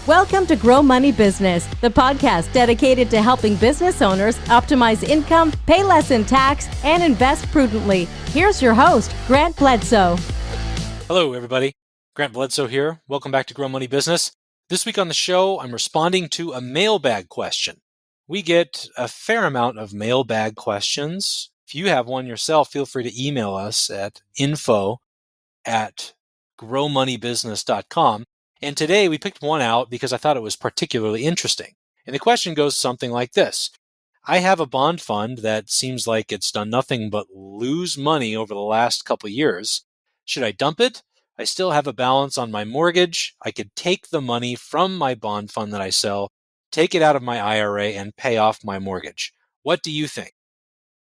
Welcome to Grow Money Business, the podcast dedicated to helping business owners optimize income, pay less in tax, and invest prudently. Here's your host, Grant Bledsoe. Hello, everybody. Grant Bledsoe here. Welcome back to Grow Money Business. This week on the show, I'm responding to a mailbag question. We get a fair amount of mailbag questions. If you have one yourself, feel free to email us at info@growmoneybusiness.com. And today we picked one out because I thought it was particularly interesting. And the question goes something like this. I have a bond fund that seems like it's done nothing but lose money over the last couple of years. Should I dump it? I still have a balance on my mortgage. I could take the money from my bond fund that I sell, take it out of my IRA, and pay off my mortgage. What do you think?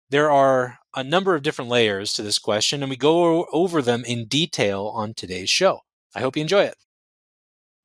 There are a number of different layers to this question, and we go over them in detail on today's show. I hope you enjoy it.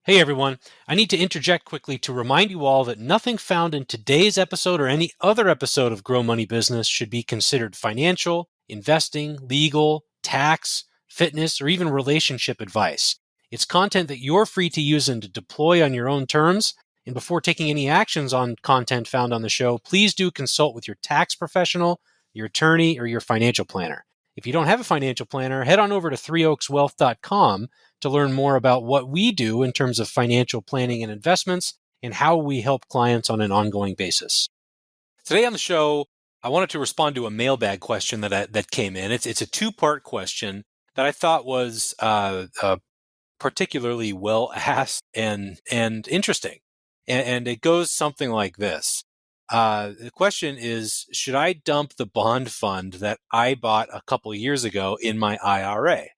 Hey everyone, I need to interject quickly to remind you all that nothing found in today's episode or any other episode of Grow Money Business should be considered financial, investing, legal, tax, fitness, or even relationship advice. It's content that you're free to use and to deploy on your own terms. And before taking any actions on content found on the show, please do consult with your tax professional, your attorney, or your financial planner. If you don't have a financial planner, head on over to threeoakswealth.com to learn more about what we do in terms of financial planning and investments and how we help clients on an ongoing basis. Today on the show, I wanted to respond to a mailbag question that came in. It's a two-part question that I thought was particularly well asked and interesting. And it goes something like this. The question is, should I dump the bond fund that I bought a couple years ago in my IRA?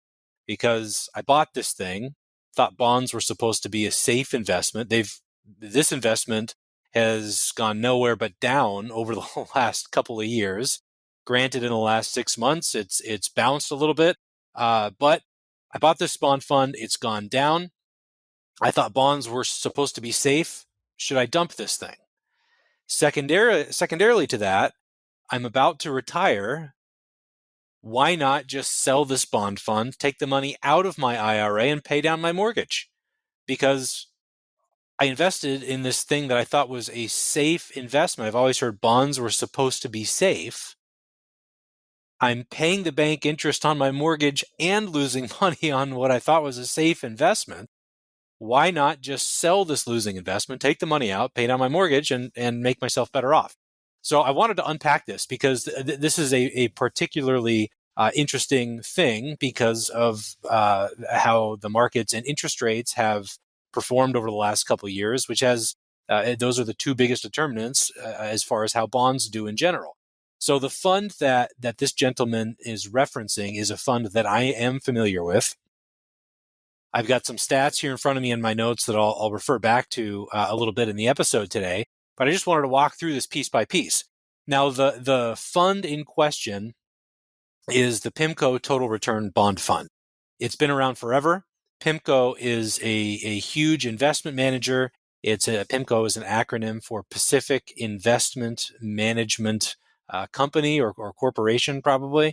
Because I bought this thing, thought bonds were supposed to be a safe investment. This investment has gone nowhere but down over the last couple of years. Granted, in the last 6 months, it's bounced a little bit, but I bought this bond fund. It's gone down. I thought bonds were supposed to be safe. Should I dump this thing? Secondarily to that, I'm about to retire. Why not just sell this bond fund, take the money out of my IRA and pay down my mortgage? Because I invested in this thing that I thought was a safe investment. I've always heard bonds were supposed to be safe. I'm paying the bank interest on my mortgage and losing money on what I thought was a safe investment. Why not just sell this losing investment, take the money out, pay down my mortgage, and make myself better off? So I wanted to unpack this because this is a particularly interesting thing because of how the markets and interest rates have performed over the last couple of years, which has those are the two biggest determinants as far as how bonds do in general. So the fund that this gentleman is referencing is a fund that I am familiar with. I've got some stats here in front of me in my notes that I'll refer back to a little bit in the episode today, but I just wanted to walk through this piece by piece. Now, the fund in question is the PIMCO Total Return Bond Fund. It's been around forever. PIMCO is a huge investment manager. PIMCO is an acronym for Pacific Investment Management Company or corporation, probably.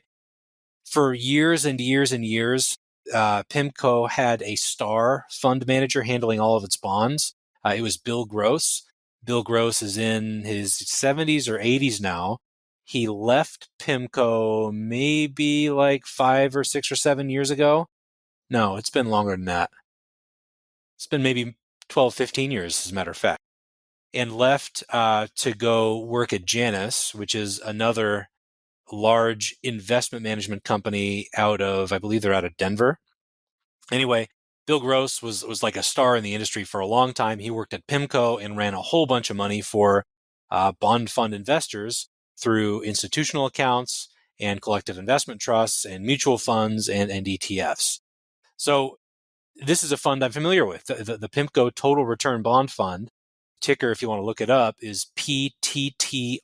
For years and years and years, PIMCO had a star fund manager handling all of its bonds. It was Bill Gross. Bill Gross is in his 70s or 80s now. He left PIMCO maybe like 5 or 6 or 7 years ago. No, it's been longer than that. It's been maybe 12, 15 years, as a matter of fact. And left to go work at Janus, which is another large investment management company I believe they're out of Denver. Anyway, Bill Gross was like a star in the industry for a long time. He worked at PIMCO and ran a whole bunch of money for bond fund investors through institutional accounts and collective investment trusts and mutual funds and ETFs. So this is a fund I'm familiar with. The PIMCO Total Return Bond Fund, ticker, if you want to look it up, is PTTRX.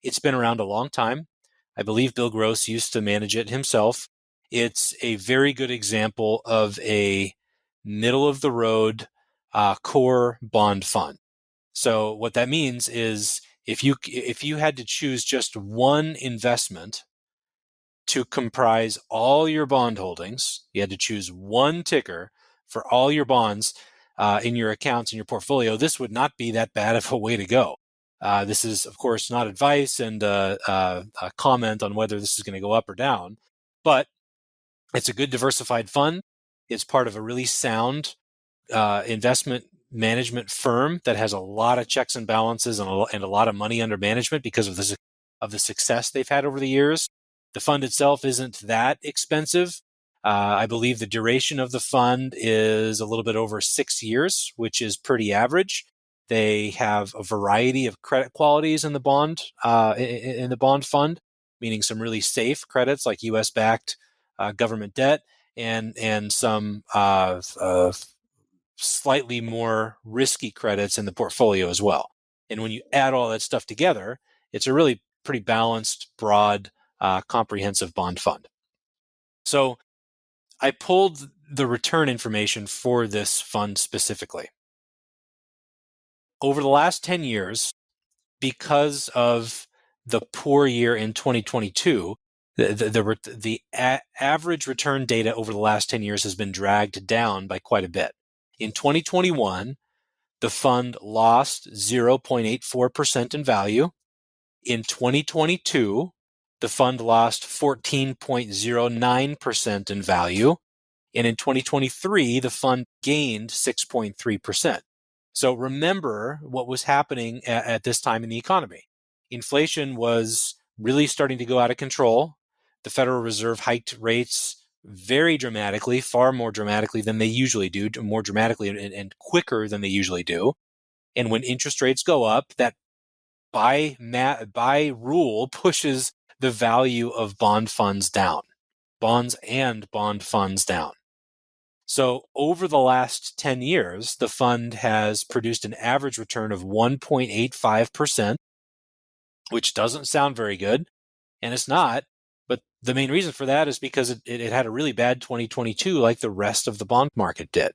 It's been around a long time. I believe Bill Gross used to manage it himself. It's a very good example of a middle-of-the-road core bond fund. So what that means is if you had to choose just one investment to comprise all your bond holdings, you had to choose one ticker for all your bonds, in your accounts, in your portfolio, this would not be that bad of a way to go. This is, of course, not advice and a comment on whether this is going to go up or down, but it's a good diversified fund. It's part of a really sound investment management firm that has a lot of checks and balances and a lot of money under management because of the success they've had over the years. The fund itself isn't that expensive. I believe the duration of the fund is a little bit over 6 years, which is pretty average. They have a variety of credit qualities in the bond fund, meaning some really safe credits like U.S.-backed government debt and some slightly more risky credits in the portfolio as well. And when you add all that stuff together, it's a really pretty balanced, broad, comprehensive bond fund. So I pulled the return information for this fund specifically. Over the last 10 years, because of the poor year in 2022, the average return data over the last 10 years has been dragged down by quite a bit. In 2021, the fund lost 0.84% in value. In 2022, the fund lost 14.09% in value. And in 2023, the fund gained 6.3%. So remember what was happening at this time in the economy. Inflation was really starting to go out of control. The Federal Reserve hiked rates very dramatically, far more dramatically than they usually do, more dramatically and quicker than they usually do. And when interest rates go up, that by rule pushes the value of bond funds down, bonds and bond funds down. So over the last 10 years, the fund has produced an average return of 1.85%, which doesn't sound very good, and it's not. But the main reason for that is because it had a really bad 2022 like the rest of the bond market did.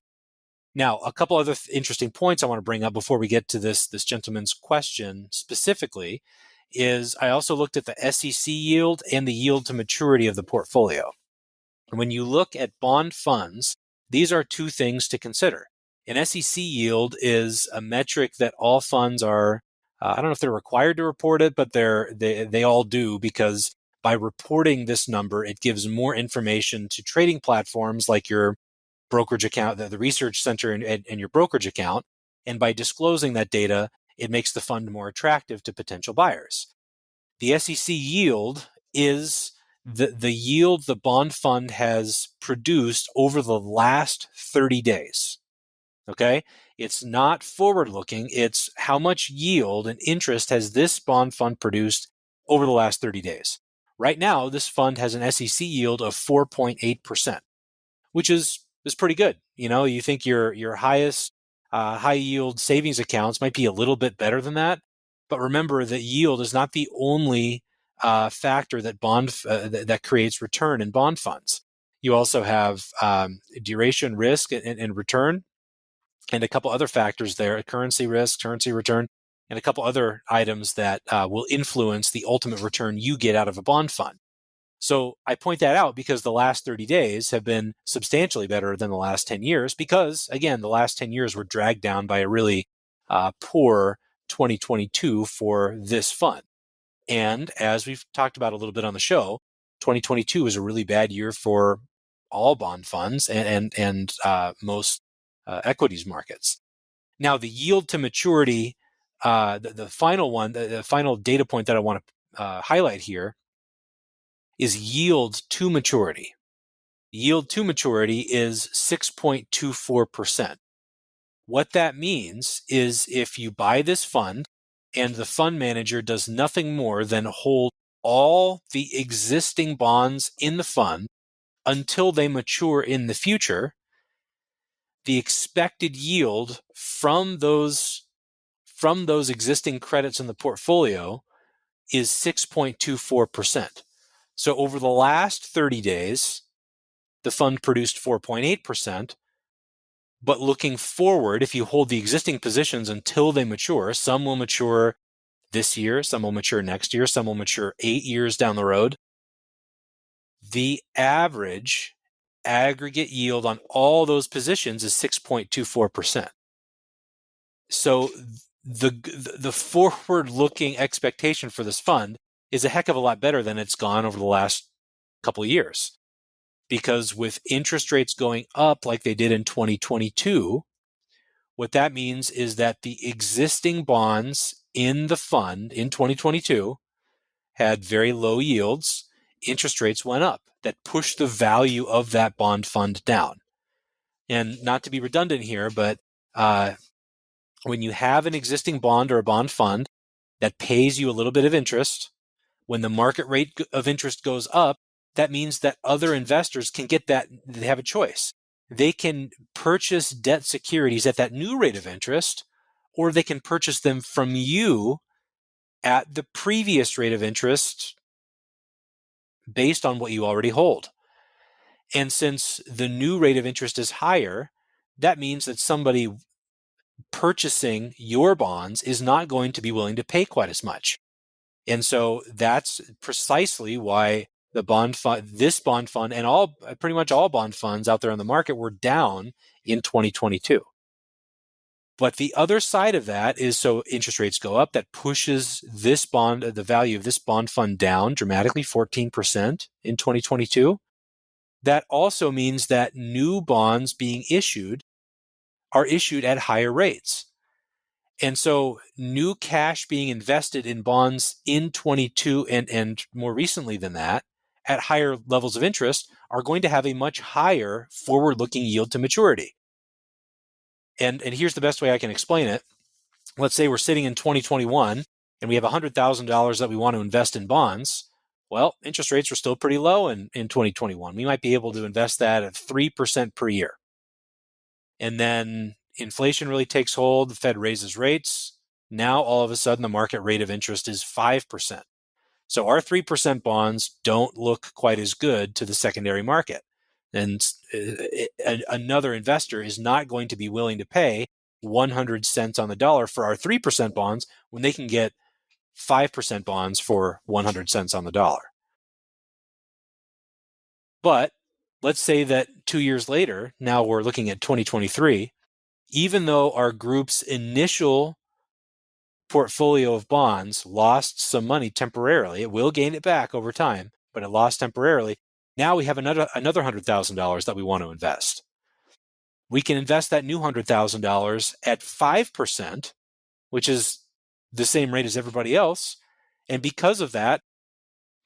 Now, a couple other interesting points I want to bring up before we get to this gentleman's question specifically is I also looked at the SEC yield and the yield to maturity of the portfolio. And when you look at bond funds, these are two things to consider. An SEC yield is a metric that all funds are, I don't know if they're required to report it, but they all do, because by reporting this number, it gives more information to trading platforms like your brokerage account, the research center and your brokerage account. And by disclosing that data, it makes the fund more attractive to potential buyers. The SEC yield is the yield the bond fund has produced over the last 30 days. Okay? It's not forward-looking. It's how much yield and interest has this bond fund produced over the last 30 days. Right now, this fund has an SEC yield of 4.8%, which is pretty good. You know, you think your highest high yield savings accounts might be a little bit better than that. But remember that yield is not the only factor that that creates return in bond funds. You also have duration risk and return, and a couple other factors there: currency risk, currency return, and a couple other items that will influence the ultimate return you get out of a bond fund. So I point that out because the last 30 days have been substantially better than the last 10 years because, again, the last 10 years were dragged down by a really poor 2022 for this fund. And as we've talked about a little bit on the show, 2022 was a really bad year for all bond funds and most equities markets. Now, the yield to maturity, the final one, the final data point that I want to highlight here is yield to maturity. Yield to maturity is 6.24%. What that means is if you buy this fund and the fund manager does nothing more than hold all the existing bonds in the fund until they mature in the future, the expected yield from those existing credits in the portfolio is 6.24%. So over the last 30 days, the fund produced 4.8%. But looking forward, if you hold the existing positions until they mature, some will mature this year, some will mature next year, some will mature 8 years down the road. The average aggregate yield on all those positions is 6.24%. So the forward-looking expectation for this fund is a heck of a lot better than it's gone over the last couple of years. Because with interest rates going up like they did in 2022, what that means is that the existing bonds in the fund in 2022 had very low yields. Interest rates went up. That pushed the value of that bond fund down. And not to be redundant here, but when you have an existing bond or a bond fund that pays you a little bit of interest, when the market rate of interest goes up, that means that other investors can get that. They have a choice. They can purchase debt securities at that new rate of interest, or they can purchase them from you at the previous rate of interest based on what you already hold. And since the new rate of interest is higher, that means that somebody purchasing your bonds is not going to be willing to pay quite as much. And so that's precisely why the bond fund, this bond fund, and pretty much all bond funds out there on the market were down in 2022. But the other side of that is, so interest rates go up, that pushes this bond, the value of this bond fund down dramatically, 14% in 2022. That also means that new bonds being issued are issued at higher rates. And so new cash being invested in bonds in 22 and more recently than that at higher levels of interest are going to have a much higher forward-looking yield to maturity. And here's the best way I can explain it. Let's say we're sitting in 2021 and we have $100,000 that we want to invest in bonds. Well, interest rates were still pretty low in 2021. We might be able to invest that at 3% per year. And then inflation really takes hold, the Fed raises rates. Now, all of a sudden, the market rate of interest is 5%. So our 3% bonds don't look quite as good to the secondary market. And another investor is not going to be willing to pay 100 cents on the dollar for our 3% bonds when they can get 5% bonds for 100 cents on the dollar. But let's say that 2 years later, now we're looking at 2023, even though our group's initial portfolio of bonds lost some money temporarily, it will gain it back over time, but it lost temporarily. Now we have another $100,000 that we want to invest. We can invest that new $100,000 at 5%, which is the same rate as everybody else. And because of that,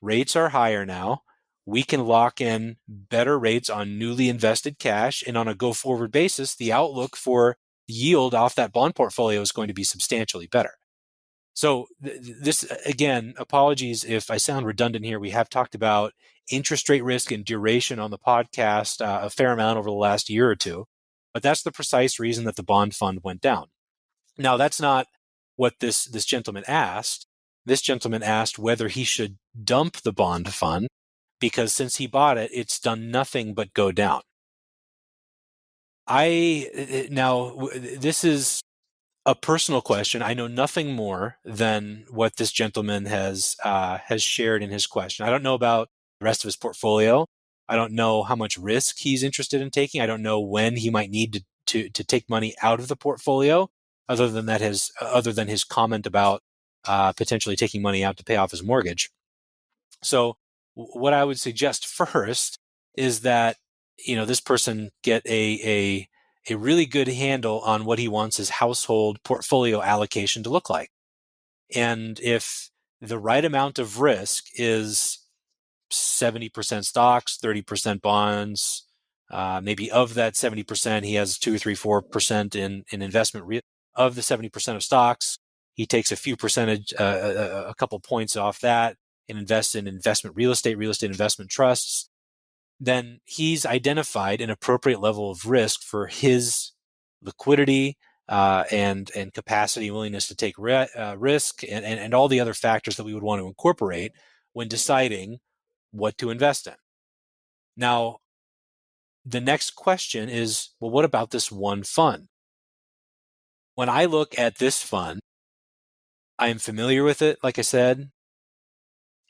rates are higher now. We can lock in better rates on newly invested cash. And on a go-forward basis, the outlook for yield off that bond portfolio is going to be substantially better. So this, again, apologies if I sound redundant here. We have talked about interest rate risk and duration on the podcast a fair amount over the last year or two, but that's the precise reason that the bond fund went down. Now, that's not what this gentleman asked. This gentleman asked whether he should dump the bond fund because since he bought it, it's done nothing but go down. Now, this is a personal question. I know nothing more than what this gentleman has shared in his question. I don't know about the rest of his portfolio. I don't know how much risk he's interested in taking. I don't know when he might need to take money out of the portfolio. Other than his comment about potentially taking money out to pay off his mortgage. So, what I would suggest first is that this person get a really good handle on what he wants his household portfolio allocation to look like. And if the right amount of risk is 70% stocks, 30% bonds, maybe of that 70%, he has 2 or 3, 4% in investment. Of the 70% of stocks, he takes a few percentage, a couple points off that and invests in investment real estate investment trusts. Then he's identified an appropriate level of risk for his liquidity and capacity and willingness to take risk and all the other factors that we would want to incorporate when deciding what to invest in. Now, the next question is, well, what about this one fund? When I look at this fund, I am familiar with it, like I said.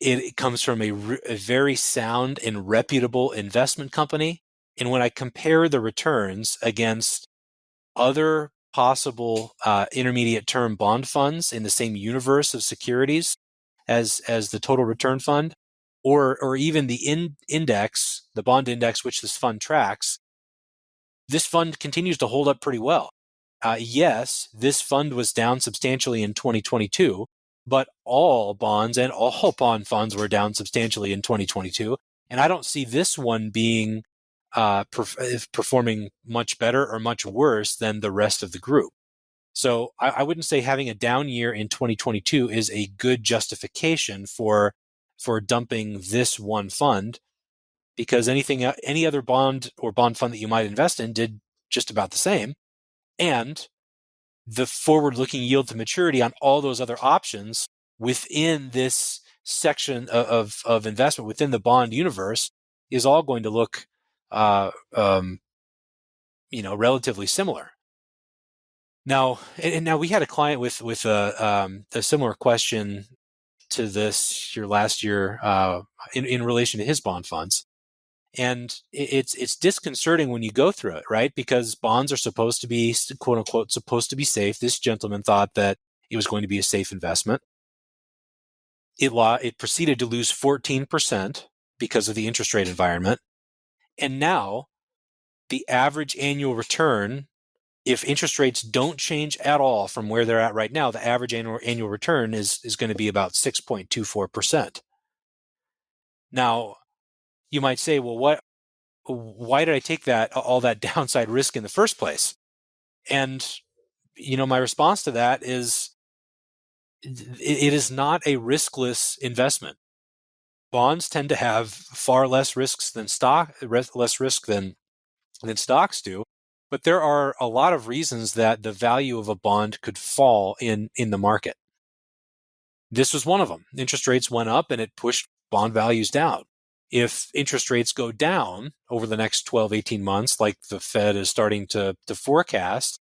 It comes from a very sound and reputable investment company. And when I compare the returns against other possible intermediate term bond funds in the same universe of securities as the total return fund, or even the index, the bond index which this fund tracks, this fund continues to hold up pretty well. Yes, this fund was down substantially in 2022, but all bonds and all bond funds were down substantially in 2022. And I don't see this one being performing much better or much worse than the rest of the group. So I wouldn't say having a down year in 2022 is a good justification for dumping this one fund, because any other bond or bond fund that you might invest in did just about the same. And the forward-looking yield to maturity on all those other options within this section of investment within the bond universe is all going to look, relatively similar. Now, we had a client with a similar question to this last year in relation to his bond funds. And it's disconcerting when you go through it, right? Because bonds are supposed to be, quote unquote, supposed to be safe. This gentleman thought that it was going to be a safe investment. It proceeded to lose 14% because of the interest rate environment. And now the average annual return, if interest rates don't change at all from where they're at right now, the average annual return is going to be about 6.24%. Now, you might say, well, why did I take all that downside risk in the first place? And, my response to that is it is not a riskless investment. Bonds tend to have far less risks than less risk than stocks do. But there are a lot of reasons that the value of a bond could fall in the market. This was one of them. Interest rates went up and it pushed bond values down. If interest rates go down over the next 12, 18 months, like the Fed is starting to forecast,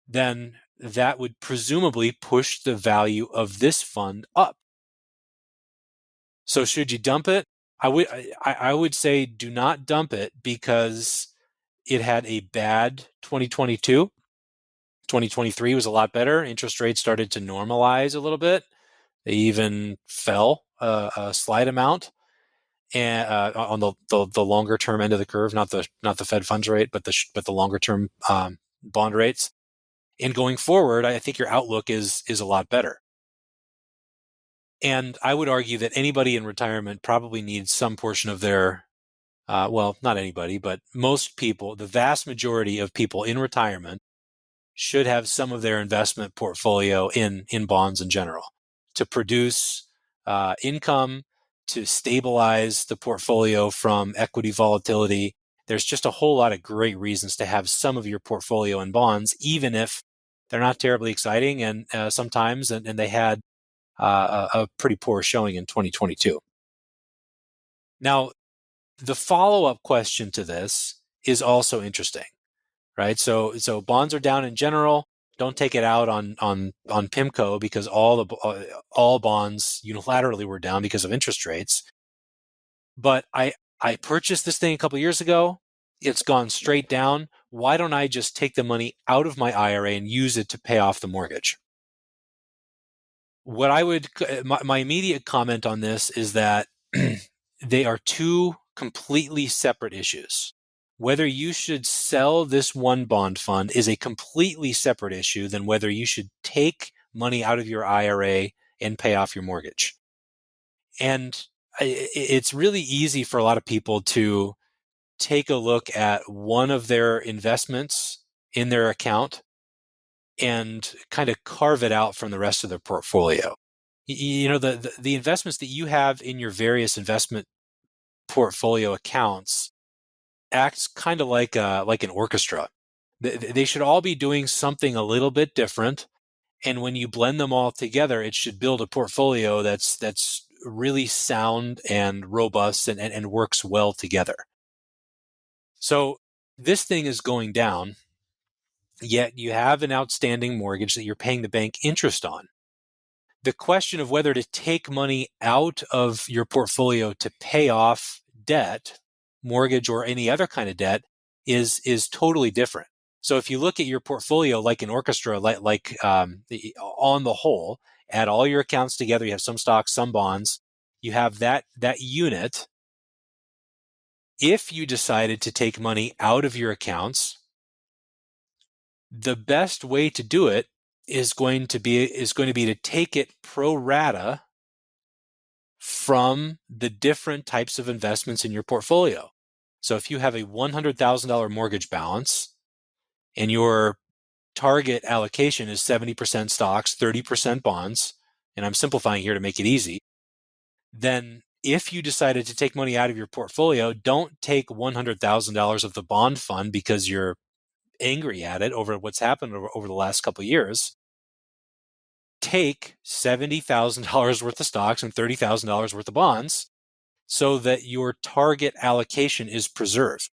then that would presumably push the value of this fund up. So should you dump it? I would say do not dump it, because it had a bad 2022. 2023 was a lot better. Interest rates started to normalize a little bit. They even fell a slight amount, and on the longer term end of the curve, not the Fed funds rate, but the longer term bond rates. And going forward, I think your outlook is a lot better. And I would argue that anybody in retirement probably needs some portion of their, well, not anybody, but most people, the vast majority of people in retirement should have some of their investment portfolio in bonds in general to produce income, to stabilize the portfolio from equity volatility. There's just a whole lot of great reasons to have some of your portfolio in bonds, even if they're not terribly exciting, and sometimes, and they had a pretty poor showing in 2022. Now, the follow-up question to this is also interesting, right? So bonds are down in general. Don't take it out on PIMCO, because all bonds unilaterally were down because of interest rates. But I purchased this thing a couple of years ago. It's gone straight down. Why don't I just take the money out of my IRA and use it to pay off the mortgage? What my immediate comment on this is that they are two completely separate issues. Whether you should sell this one bond fund is a completely separate issue than whether you should take money out of your IRA and pay off your mortgage. And it's really easy for a lot of people to take a look at one of their investments in their account and kind of carve it out from the rest of their portfolio. The investments that you have in your various investment portfolio accounts acts kind of like an orchestra. They should all be doing something a little bit different, and when you blend them all together, it should build a portfolio that's really sound and robust and works well together. So this thing is going down, yet you have an outstanding mortgage that you're paying the bank interest on. The question of whether to take money out of your portfolio to pay off debt, mortgage or any other kind of debt, is totally different. So if you look at your portfolio like an orchestra, on the whole, add all your accounts together, you have some stocks, some bonds, you have that unit. If you decided to take money out of your accounts, the best way to do it is going to be to take it pro rata from the different types of investments in your portfolio. So if you have a $100,000 mortgage balance and your target allocation is 70% stocks, 30% bonds, and I'm simplifying here to make it easy, then if you decided to take money out of your portfolio, don't take $100,000 of the bond fund because you're angry at it over what's happened over the last couple of years. Take $70,000 worth of stocks and $30,000 worth of bonds so that your target allocation is preserved.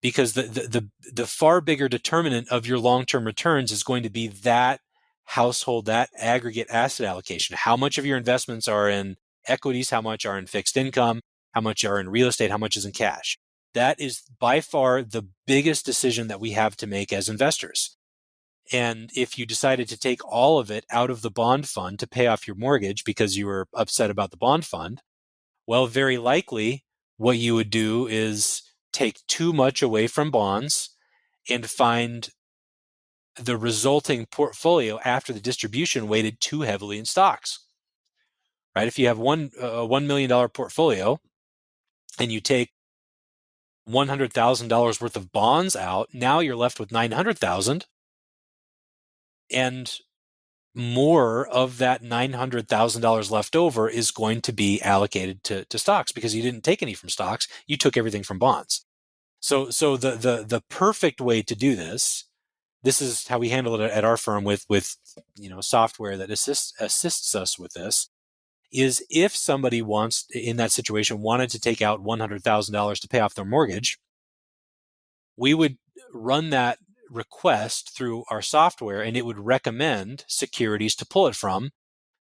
Because the far bigger determinant of your long-term returns is going to be that household, that aggregate asset allocation. How much of your investments are in equities, how much are in fixed income, how much are in real estate, how much is in cash. That is by far the biggest decision that we have to make as investors. And if you decided to take all of it out of the bond fund to pay off your mortgage because you were upset about the bond fund, well, very likely what you would do is take too much away from bonds and find the resulting portfolio after the distribution weighted too heavily in stocks. Right? If you have $1 million portfolio and you take $100,000 worth of bonds out, now you're left with $900,000, and more of that $900,000 left over is going to be allocated to stocks because you didn't take any from stocks, you took everything from bonds. So the perfect way to do this is how we handle it at our firm with software that assists us with this, is if somebody in that situation wanted to take out $100,000 to pay off their mortgage, we would run that request through our software and it would recommend securities to pull it from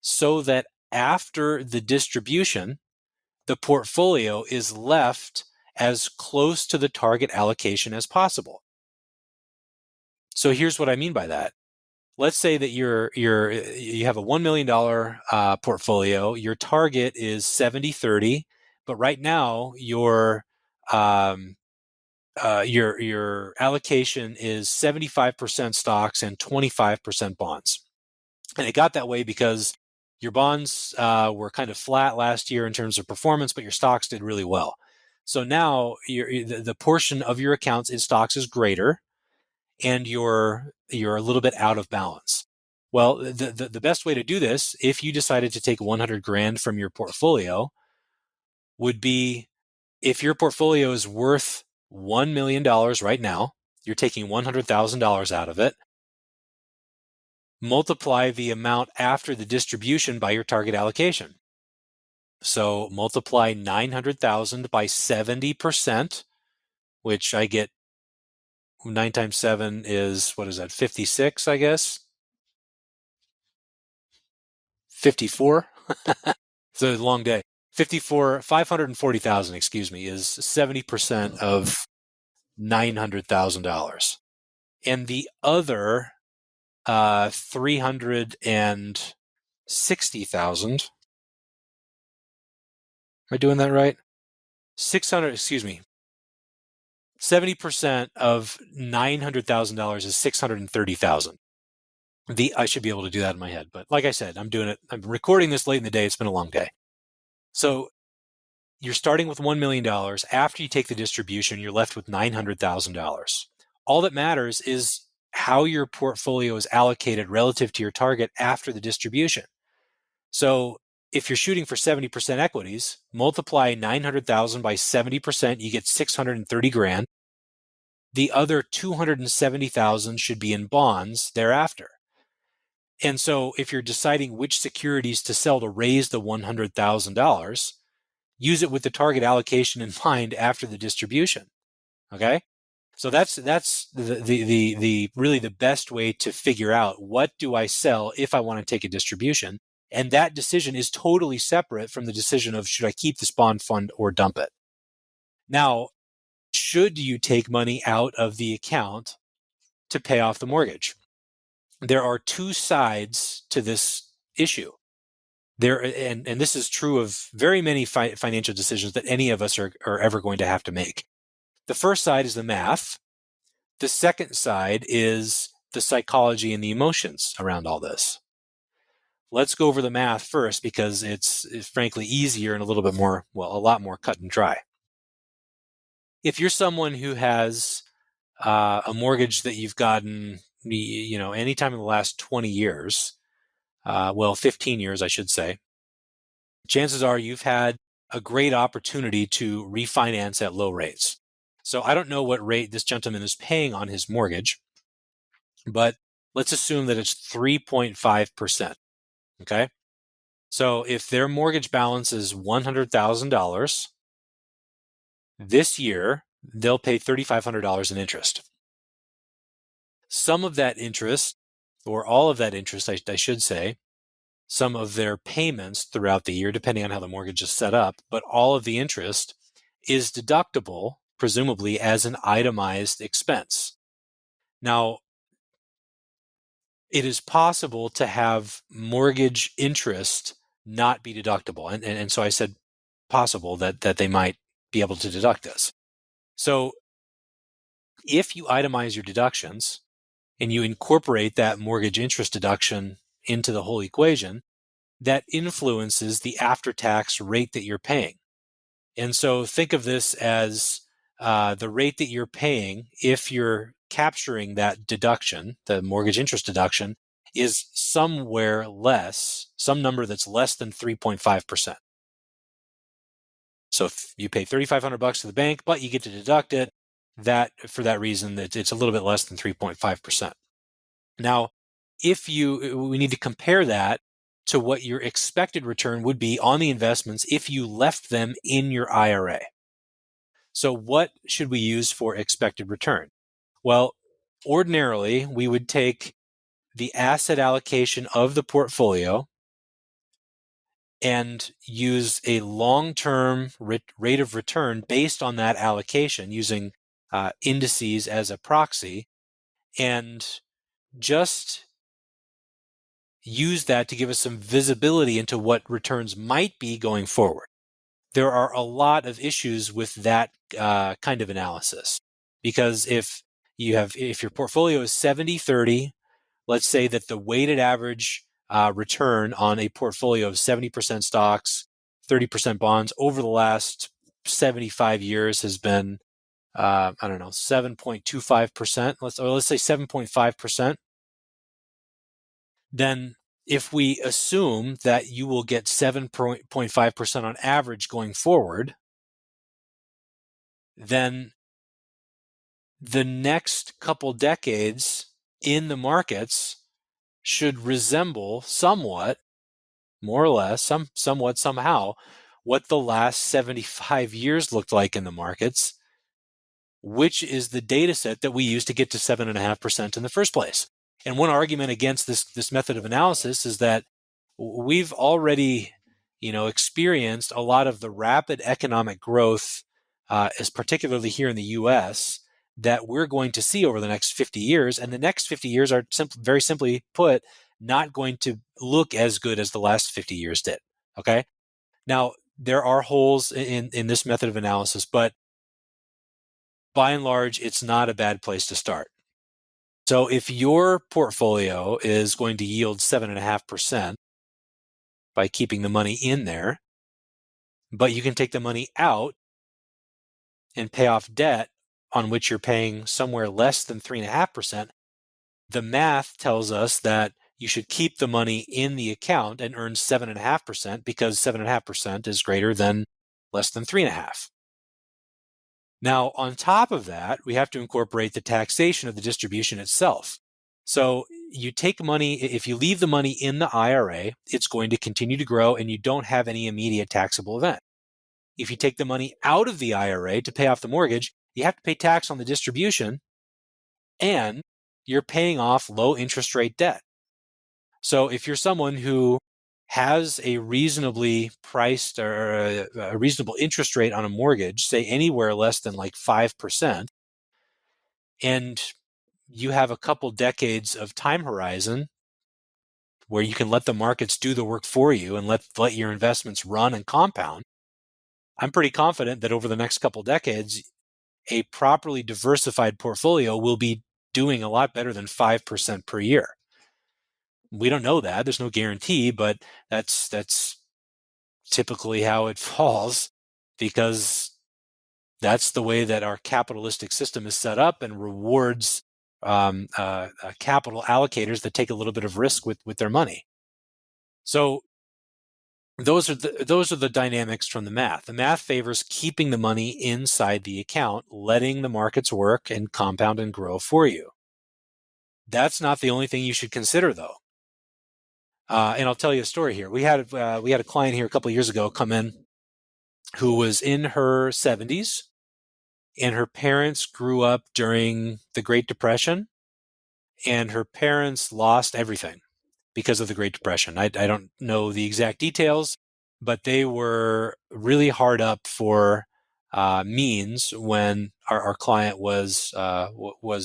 so that after the distribution, the portfolio is left as close to the target allocation as possible. So here's what I mean by that. Let's say that you have a $1 million portfolio. Your target is 70-30, but right now your allocation is 75% stocks and 25% bonds. And it got that way because your bonds were kind of flat last year in terms of performance, but your stocks did really well. So now the portion of your accounts in stocks is greater, and you're a little bit out of balance. Well, the best way to do this, if you decided to take 100 grand from your portfolio, would be if your portfolio is worth $1 million right now, you're taking $100,000 out of it, multiply the amount after the distribution by your target allocation. So multiply 900,000 by 70%, which I get 9 times 7 is, what is that, 56, I guess? 54? So it's a long day. 540,000, excuse me, is 70% of $900,000. And the other 360,000, am I doing that right? 600, excuse me. 70% of $900,000 is 630,000. I should be able to do that in my head, but like I said, I'm recording this late in the day. It's been a long day. So you're starting with $1 million. After you take the distribution, you're left with $900,000. All that matters is how your portfolio is allocated relative to your target after the distribution. So if you're shooting for 70% equities, multiply 900,000 by 70%, you get 630 grand. The other 270,000 should be in bonds thereafter. And so if you're deciding which securities to sell to raise the $100,000, use it with the target allocation in mind after the distribution. Okay? So that's the really the best way to figure out, what do I sell if I want to take a distribution? And that decision is totally separate from the decision of, should I keep this bond fund or dump it? Now, should you take money out of the account to pay off the mortgage. There are two sides to this issue. And this is true of very many financial decisions that any of us are ever going to have to make. The first side is the math. The second side is the psychology and the emotions around all this. Let's go over the math first because it's frankly easier and a lot more cut and dry. If you're someone who has a mortgage that you've gotten, anytime in the last 20 years, 15 years, I should say, chances are you've had a great opportunity to refinance at low rates. So I don't know what rate this gentleman is paying on his mortgage, but let's assume that it's 3.5%. Okay. So if their mortgage balance is $100,000, this year they'll pay $3,500 in interest. Some of that interest, or all of that interest, I should say, some of their payments throughout the year, depending on how the mortgage is set up, but all of the interest is deductible, presumably as an itemized expense. Now, it is possible to have mortgage interest not be deductible. And so I said possible that they might be able to deduct this. So if you itemize your deductions and you incorporate that mortgage interest deduction into the whole equation, that influences the after-tax rate that you're paying. And so think of this as the rate that you're paying if you're capturing that deduction, the mortgage interest deduction, is somewhere less, some number that's less than 3.5%. So if you pay $3,500 to the bank, but you get to deduct it, that for that reason, that it's a little bit less than 3.5%. Now, we need to compare that to what your expected return would be on the investments if you left them in your IRA. So what should we use for expected return? Well, ordinarily, we would take the asset allocation of the portfolio and use a long-term rate of return based on that allocation using indices as a proxy, and just use that to give us some visibility into what returns might be going forward. There are a lot of issues with that kind of analysis, because if your portfolio is 70-30, let's say that the weighted average return on a portfolio of 70% stocks, 30% bonds over the last 75 years has been, 7.25%. Let's say 7.5%. Then if we assume that you will get 7.5% on average going forward, then the next couple decades in the markets should resemble somewhat, more or less, somewhat, somehow, what the last 75 years looked like in the markets, which is the data set that we use to get to 7.5% in the first place. And one argument against this method of analysis is that we've already, experienced a lot of the rapid economic growth, as particularly here in the U.S., that we're going to see over the next 50 years. And the next 50 years are very simply put, not going to look as good as the last 50 years did. Okay. Now, there are holes in this method of analysis, but by and large, it's not a bad place to start. So if your portfolio is going to yield 7.5% by keeping the money in there, but you can take the money out and pay off debt on which you're paying somewhere less than 3.5%, the math tells us that you should keep the money in the account and earn 7.5% because 7.5% is greater than less than 3.5%. Now, on top of that, we have to incorporate the taxation of the distribution itself. So you take money, if you leave the money in the IRA, it's going to continue to grow and you don't have any immediate taxable event. If you take the money out of the IRA to pay off the mortgage, you have to pay tax on the distribution and you're paying off low interest rate debt. So if you're someone who has a reasonably priced or a reasonable interest rate on a mortgage, say anywhere less than like 5%, and you have a couple decades of time horizon where you can let the markets do the work for you and let your investments run and compound, I'm pretty confident that over the next couple decades, a properly diversified portfolio will be doing a lot better than 5% per year. We don't know that. There's no guarantee, but that's typically how it falls, because that's the way that our capitalistic system is set up and rewards capital allocators that take a little bit of risk with their money. So those are the dynamics from the math. The math favors keeping the money inside the account, letting the markets work and compound and grow for you. That's not the only thing you should consider, though. And I'll tell you a story here. We had a client here a couple of years ago come in who was in her 70s, and her parents grew up during the Great Depression, and her parents lost everything because of the Great Depression. I don't know the exact details, but they were really hard up for means when our client was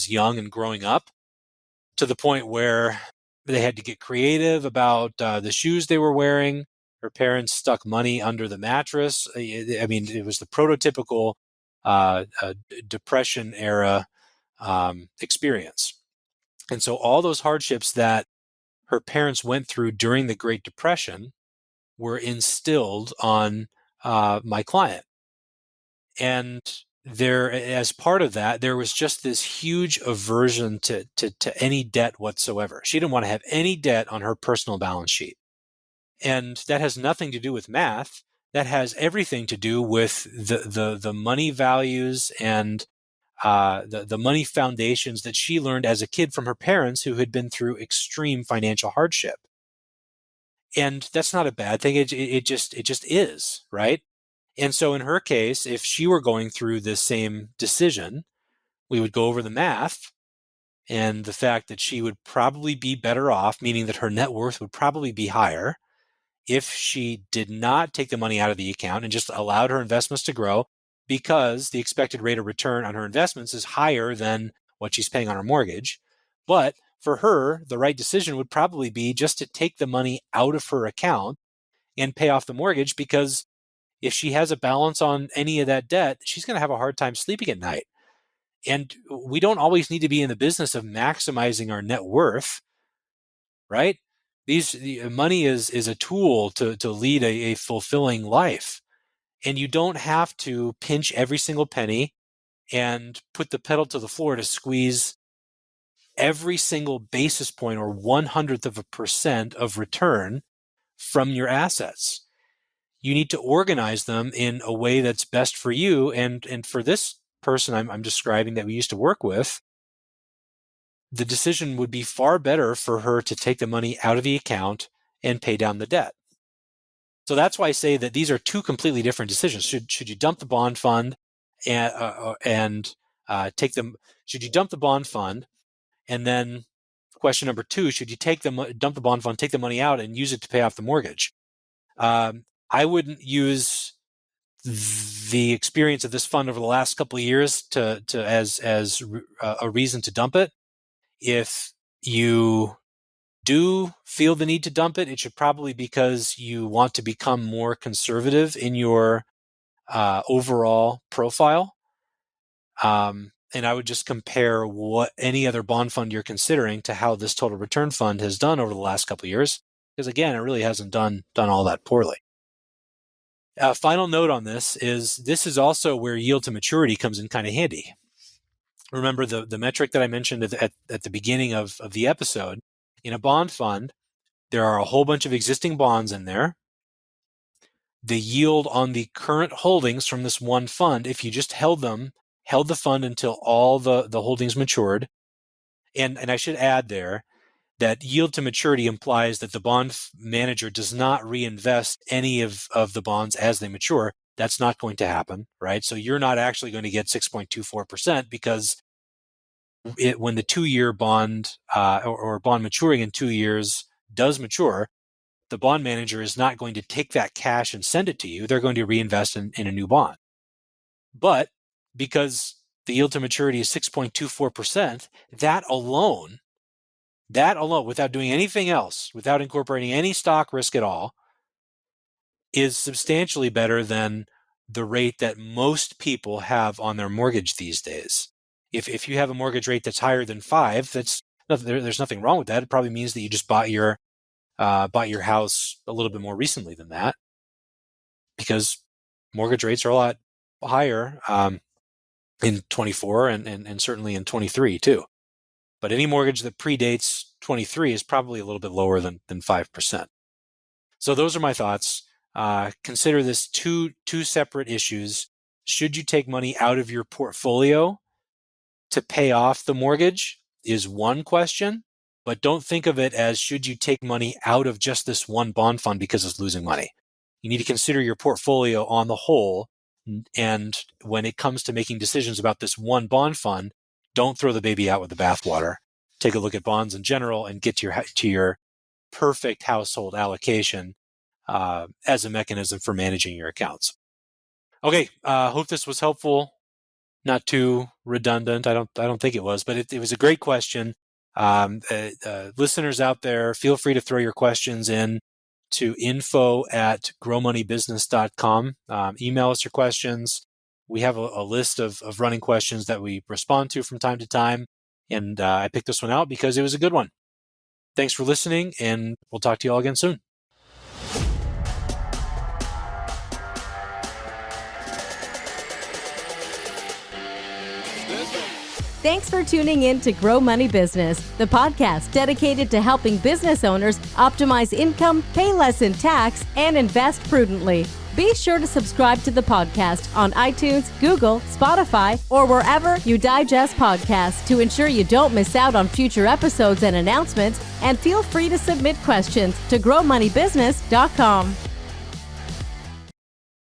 young and growing up, to the point where they had to get creative about the shoes they were wearing. Her parents stuck money under the mattress. I mean, it was the prototypical Depression era experience. And so all those hardships that her parents went through during the Great Depression were instilled on my client. And there, as part of that, there was just this huge aversion to any debt whatsoever. She didn't want to have any debt on her personal balance sheet. And that has nothing to do with math. That has everything to do with the money values and the money foundations that she learned as a kid from her parents, who had been through extreme financial hardship. And that's not a bad thing. It just is, right? And so in her case, if she were going through this same decision, we would go over the math and the fact that she would probably be better off, meaning that her net worth would probably be higher, if she did not take the money out of the account and just allowed her investments to grow, because the expected rate of return on her investments is higher than what she's paying on her mortgage. But for her, the right decision would probably be just to take the money out of her account and pay off the mortgage, because if she has a balance on any of that debt, she's going to have a hard time sleeping at night. And we don't always need to be in the business of maximizing our net worth, right? Money is a tool to lead a fulfilling life. And you don't have to pinch every single penny and put the pedal to the floor to squeeze every single basis point or 0.01% of return from your assets. You need to organize them in a way that's best for you. And for this person I'm describing that we used to work with, the decision would be far better for her to take the money out of the account and pay down the debt. So that's why I say that these are two completely different decisions. Should you dump the bond fund and take them? Should you dump the bond fund, and then question number two: should you dump the bond fund, take the money out, and use it to pay off the mortgage? I wouldn't use the experience of this fund over the last couple of years as a reason to dump it. If you do feel the need to dump it, it should probably be because you want to become more conservative in your overall profile. And I would just compare what any other bond fund you're considering to how this total return fund has done over the last couple of years, because again, it really hasn't done all that poorly. Final note on this is also where yield to maturity comes in kind of handy. Remember the metric that I mentioned at the beginning of the episode. In a bond fund, there are a whole bunch of existing bonds in there. The yield on the current holdings from this one fund, if you just held the fund until all the holdings matured, and I should add there that yield to maturity implies that the bond manager does not reinvest any of the bonds as they mature. That's not going to happen, right? So you're not actually going to get 6.24%, because when the 2-year bond or bond maturing in 2 years does mature, the bond manager is not going to take that cash and send it to you. They're going to reinvest in a new bond. But because the yield to maturity is 6.24%, that alone, without doing anything else, without incorporating any stock risk at all, is substantially better than the rate that most people have on their mortgage these days. If you have a mortgage rate that's higher than 5, there's nothing wrong with that. It probably means that you just bought your house a little bit more recently than that, because mortgage rates are a lot higher in 24 and certainly in 23 too. But any mortgage that predates 23 is probably a little bit lower than 5%. So those are my thoughts. Consider this two separate issues. Should you take money out of your portfolio to pay off the mortgage is one question, but don't think of it as should you take money out of just this one bond fund because it's losing money. You need to consider your portfolio on the whole, and when it comes to making decisions about this one bond fund, don't throw the baby out with the bathwater. Take a look at bonds in general and get to your perfect household allocation as a mechanism for managing your accounts. Okay, hope this was helpful. Not too redundant. I don't think it was, but it was a great question. Listeners out there, feel free to throw your questions in to info@growmoneybusiness.com. Email us your questions. We have a list of running questions that we respond to from time to time, and I picked this one out because it was a good one. Thanks for listening, and we'll talk to you all again soon. Thanks for tuning in to Grow Money Business, the podcast dedicated to helping business owners optimize income, pay less in tax, and invest prudently. Be sure to subscribe to the podcast on iTunes, Google, Spotify, or wherever you digest podcasts to ensure you don't miss out on future episodes and announcements, and feel free to submit questions to growmoneybusiness.com.